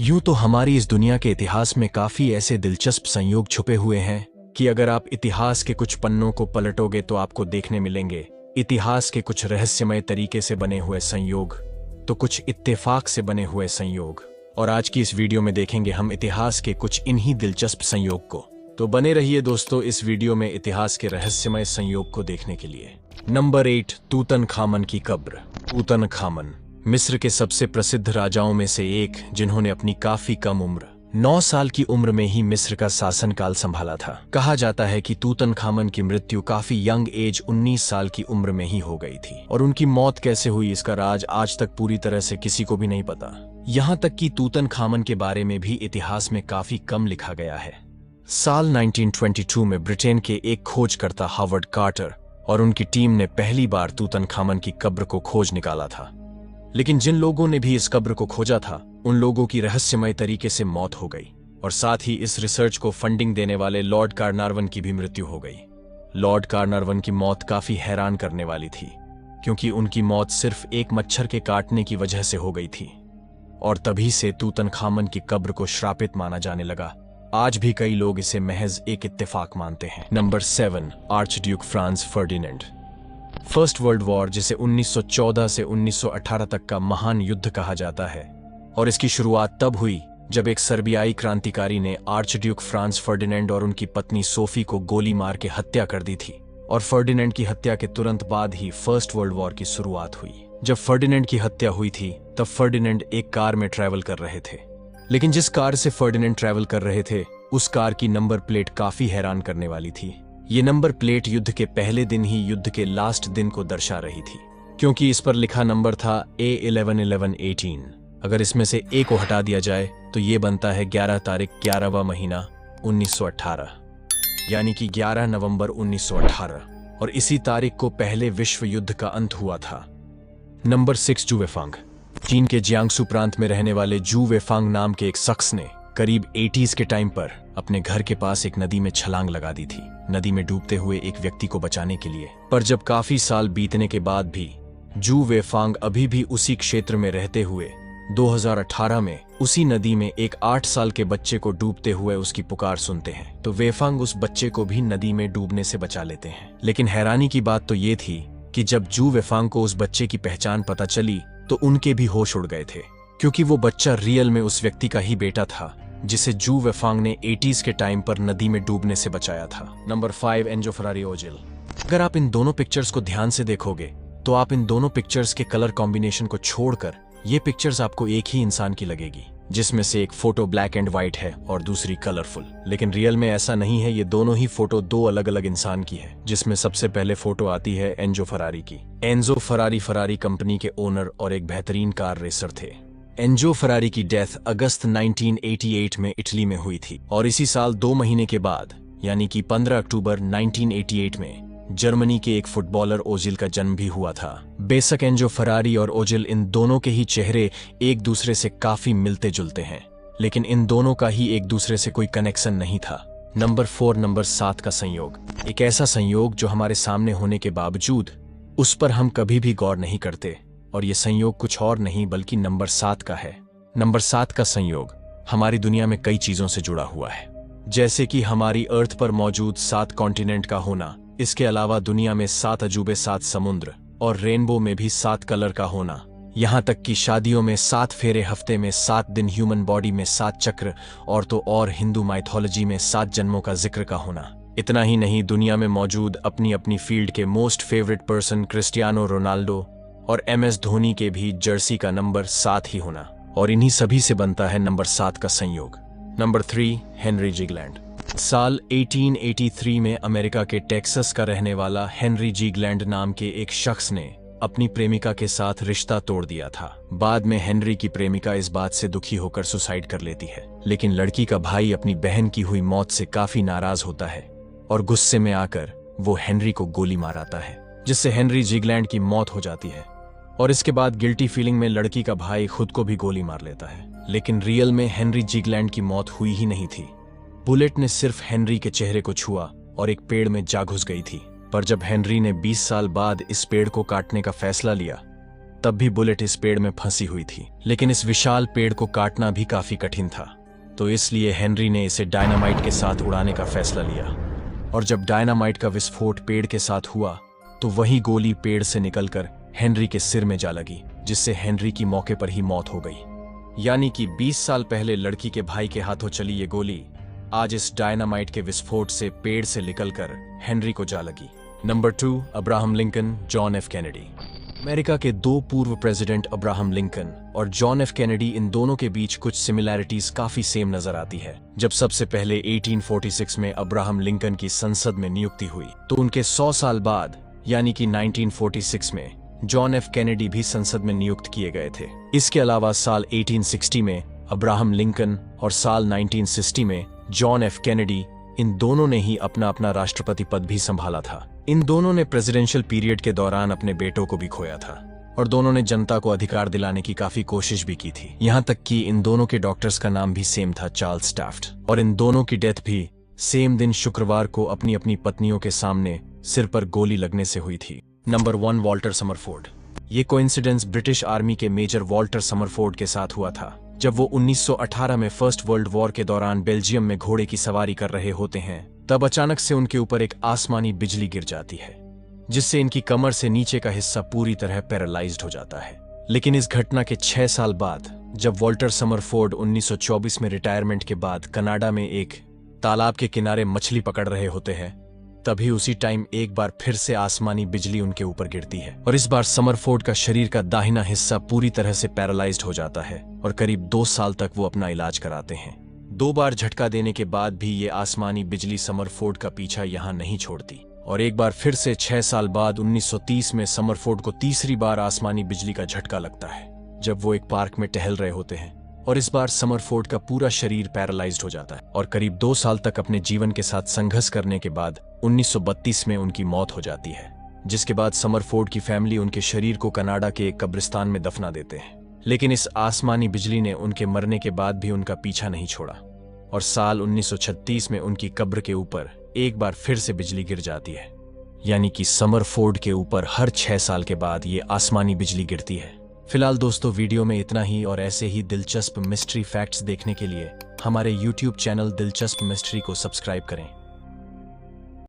यूं तो हमारी इस दुनिया के इतिहास में काफी ऐसे दिलचस्प संयोग छुपे हुए हैं कि अगर आप इतिहास के कुछ पन्नों को पलटोगे तो आपको देखने मिलेंगे इतिहास के कुछ रहस्यमय तरीके से बने हुए संयोग, तो कुछ इत्तेफाक से बने हुए संयोग। और आज की इस वीडियो में देखेंगे हम इतिहास के कुछ इन्हीं दिलचस्प संयोग को। तो बने रहिए दोस्तों इस वीडियो में इतिहास के रहस्यमय संयोग को देखने के लिए। नंबर 8, तूतनखामन की कब्र। तूतनखामन मिस्र के सबसे प्रसिद्ध राजाओं में से एक, जिन्होंने अपनी काफी कम उम्र 9 साल की उम्र में ही मिस्र का शासनकाल संभाला था। कहा जाता है कि तूतनखामन की मृत्यु काफी यंग एज 19 साल की उम्र में ही हो गई थी, और उनकी मौत कैसे हुई इसका राज आज तक पूरी तरह से किसी को भी नहीं पता। यहाँ तक कि तूतनखामन के बारे में भी इतिहास में काफी कम लिखा गया है। साल 1922 में ब्रिटेन के एक खोजकर्ता हावर्ड कार्टर और उनकी टीम ने पहली बार तूतनखामन की कब्र को खोज निकाला था। लेकिन जिन लोगों ने भी इस कब्र को खोजा था, उन लोगों की रहस्यमय तरीके से मौत हो गई, और साथ ही इस रिसर्च को फंडिंग देने वाले लॉर्ड कार्नारवन की भी मृत्यु हो गई। लॉर्ड कार्नारवन की मौत काफी हैरान करने वाली थी, क्योंकि उनकी मौत सिर्फ एक मच्छर के काटने की वजह से हो गई थी, और तभी से तूतनखामन की कब्र को श्रापित माना जाने लगा। आज भी कई लोग इसे महज एक इत्तेफाक मानते हैं। Number 7, archduke Franz Ferdinand. First world war, जिसे 1914 से 1918 तक का महान युद्ध कहा जाता है, और इसकी शुरुआत तब हुई जब एक सर्बियाई क्रांतिकारी ने आर्चड्यूक फ्रांज फर्डिनेंड और उनकी पत्नी सोफी को गोली मार के हत्या कर दी थी। और फर्डिनेंड की हत्या के तुरंत बाद ही फर्स्ट वर्ल्ड वॉर की शुरुआत हुई। जब फर्डिनेंड की हत्या हुई थी तब फर्डिनेंड एक कार में ट्रैवल कर रहे थे, लेकिन जिस कार से फर्डिनेंड ट्रैवल कर रहे थे उस कार की नंबर प्लेट काफी हैरान करने वाली थी। ये नंबर प्लेट युद्ध के पहले दिन ही युद्ध के लास्ट दिन को दर्शा रही थी, क्योंकि इस पर लिखा नंबर था A111118। अगर इसमें से A को हटा दिया जाए तो ये बनता है 11 तारीख 11वां महीना 1918, यानी कि 11 नवंबर 1918, और इसी तारीख को पहले विश्व युद्ध का अंत हुआ था। नंबर 6, जू वेफांग। चीन के जियांगसू प्रांत में रहने वाले जू वेफांग नाम के एक शख्स ने करीब 80s के टाइम पर अपने घर के पास एक नदी में छलांग लगा दी थी, नदी में डूबते हुए एक व्यक्ति को बचाने के लिए। पर जब काफी साल बीतने के बाद भी जू वेफांग अभी भी उसी क्षेत्र में रहते हुए 2018 में उसी नदी में एक 8 साल के बच्चे को डूबते हुए उसकी पुकार सुनते हैं, तो वेफांग उस बच्चे को भी नदी में डूबने से बचा लेते हैं। लेकिन हैरानी की बात तो ये थी कि जब जू वेफांग को उस बच्चे की पहचान पता चली तो उनके भी होश उड़ गए थे, क्योंकि वो बच्चा रियल में उस व्यक्ति का ही बेटा था जिसे जू वेफांग ने 80s के टाइम पर नदी में डूबने से बचाया था। Number 5, Enzo Ferrari Ozil. अगर आप इन दोनों पिक्चर्स को ध्यान से देखोगे तो आप इन दोनों पिक्चर्स के कलर कॉम्बिनेशन को छोड़कर ये पिक्चर्स आपको एक ही इंसान की लगेगी, जिसमें से एक फोटो ब्लैक एंड व्हाइट है और दूसरी कलरफुल। लेकिन रियल में ऐसा नहीं है, ये दोनों ही फोटो दो अलग अलग इंसान की है, जिसमें सबसे पहले फोटो आती है एंजो फरारी की। एंजो फरारी फरारी कंपनी के ओनर और एक बेहतरीन कार रेसर थे। एंजो फरारी की डेथ अगस्त 1988 में इटली में हुई थी, और इसी साल 2 महीने के बाद यानी कि 15 अक्टूबर 1988 में जर्मनी के एक फुटबॉलर ओजिल का जन्म भी हुआ था। बेशक एंजो फरारी और ओजिल, इन दोनों के ही चेहरे एक दूसरे से काफी मिलते जुलते हैं, लेकिन इन दोनों का ही एक दूसरे से कोई कनेक्शन नहीं था। नंबर 4, नंबर 7 का संयोग। एक ऐसा संयोग जो हमारे सामने होने के बावजूद उस पर हम कभी भी गौर नहीं करते, और ये संयोग कुछ और नहीं बल्कि नंबर 7 का है। नंबर 7 का संयोग हमारी दुनिया में कई चीजों से जुड़ा हुआ है, जैसे कि हमारी अर्थ पर मौजूद 7 कॉन्टिनेंट का होना, इसके अलावा दुनिया में 7 अजूबे, 7 समुद्र, और रेनबो में भी 7 कलर का होना, यहाँ तक कि शादियों में 7 फेरे, हफ्ते में 7 दिन, ह्यूमन बॉडी में 7 चक्र, और तो और हिंदू माइथोलॉजी में 7 जन्मों का जिक्र का होना। इतना ही नहीं, दुनिया में मौजूद अपनी अपनी फील्ड के most favourite person Cristiano Ronaldo और MS धोनी के भी जर्सी का नंबर 7 ही होना, और इन्हीं सभी से बनता है नंबर 7 का संयोग। Number 3, Henry Ziegland. साल 1883 में अमेरिका के टेक्सास का रहने वाला हेनरी जिगलैंड नाम के एक शख्स ने अपनी प्रेमिका के साथ रिश्ता तोड़ दिया था। बाद में हेनरी की प्रेमिका इस बात से दुखी होकर सुसाइड कर लेती है, लेकिन लड़की का भाई अपनी बहन की हुई मौत से काफी नाराज होता है, और गुस्से में आकर वो हेनरी को गोली मारता है, जिससे हेनरी जिगलैंड की मौत हो जाती है। और इसके बाद गिल्टी फीलिंग में लड़की का भाई खुद को भी गोली मार लेता है। लेकिन रियल में हेनरी जिगलैंड की मौत हुई ही नहीं थी। बुलेट ने सिर्फ हेनरी के चेहरे को छुआ और एक पेड़ में जा घुस गई थी। पर जब हेनरी ने 20 साल बाद इस पेड़ को काटने का फैसला लिया तब भी बुलेट इस पेड़ में फंसी हुई थी, लेकिन इस विशाल पेड़ को काटना भी काफी कठिन था। तो इसलिए हेनरी ने इसे डायनामाइट के साथ उड़ाने का फैसला लिया। और जब डायनामाइट का विस्फोट पेड़ के साथ हुआ तो वही गोली पेड़ से निकलकर हेनरी के सिर में जा लगी, जिससे हेनरी की मौके पर ही मौत हो गई। यानी कि 20 साल पहले लड़की के भाई के हाथों चली ये गोली आज इस डायनामाइट के विस्फोट से पेड़ से निकलकर हेनरी को जा लगी। Number 2, Abraham Lincoln, John F Kennedy. America के 2 पूर्व प्रेसिडेंट अब्राहम लिंकन और जॉन एफ कैनेडी, इन दोनों के बीच कुछ सिमिलैरिटीज काफी सेम नजर आती है। जब सबसे पहले 1846 में अब्राहम लिंकन की संसद में नियुक्ति हुई तो उनके 100 साल बाद यानी कि 1946 में जॉन एफ कैनेडी भी संसद में नियुक्त किए गए थे। इसके अलावा साल 1860 में अब्राहम लिंकन और साल 1960 में जॉन एफ कैनेडी, इन दोनों ने ही अपना अपना राष्ट्रपति पद भी संभाला था। इन दोनों ने प्रेसिडेंशियल पीरियड के दौरान अपने बेटों को भी खोया था और दोनों ने जनता को अधिकार दिलाने की काफी कोशिश भी की थी। यहाँ तक कि इन दोनों के डॉक्टर्स का नाम भी सेम था, चार्ल्स टैफ्ट, और इन दोनों की डेथ भी सेम दिन शुक्रवार को अपनी अपनी पत्नियों के सामने सिर पर गोली लगने से हुई थी। Number 1, Walter Summerford. ये कोइंसिडेंस ब्रिटिश आर्मी के मेजर वॉल्टर समरफोर्ड के साथ हुआ था। जब वो 1918 में फर्स्ट वर्ल्ड वॉर के दौरान बेल्जियम में घोड़े की सवारी कर रहे होते हैं, तब अचानक से उनके ऊपर एक आसमानी बिजली गिर जाती है, जिससे इनकी कमर से नीचे का हिस्सा पूरी तरह पैरालाइज्ड हो जाता है। लेकिन इस घटना के 6 साल बाद जब वॉल्टर समरफोर्ड 1924 में रिटायरमेंट के बाद कनाडा में एक तालाब के किनारे मछली पकड़ रहे होते हैं, तभी उसी टाइम एक बार फिर से आसमानी बिजली उनके ऊपर गिरती है और इस बार समरफोर्ड का शरीर का दाहिना हिस्सा पूरी तरह से पैरालाइज्ड हो जाता है और करीब 2 साल तक वो अपना इलाज कराते हैं। 2 बार झटका देने के बाद भी ये आसमानी बिजली समरफोर्ड का पीछा यहाँ नहीं छोड़ती और एक बार फिर से 6 साल बाद 1930 में समरफोर्ड को तीसरी बार आसमानी बिजली का झटका लगता है, जब वो एक पार्क में टहल रहे होते हैं, और इस बार समरफोर्ड का पूरा शरीर पैरालाइज्ड हो जाता है और करीब 2 साल तक अपने जीवन के साथ संघर्ष करने के बाद 1932 में उनकी मौत हो जाती है, जिसके बाद समरफोर्ड की फैमिली उनके शरीर को कनाडा के एक कब्रिस्तान में दफना देते हैं। लेकिन इस आसमानी बिजली ने उनके मरने के बाद भी उनका पीछा नहीं छोड़ा और साल 1936 में उनकी कब्र के ऊपर एक बार फिर से बिजली गिर जाती है। यानी कि समरफोर्ड के ऊपर हर 6 साल के बाद ये आसमानी बिजली गिरती है। फिलहाल दोस्तों, वीडियो में इतना ही और ऐसे ही दिलचस्प मिस्ट्री फैक्ट्स देखने के लिए हमारे YouTube चैनल दिलचस्प मिस्ट्री को सब्सक्राइब करें।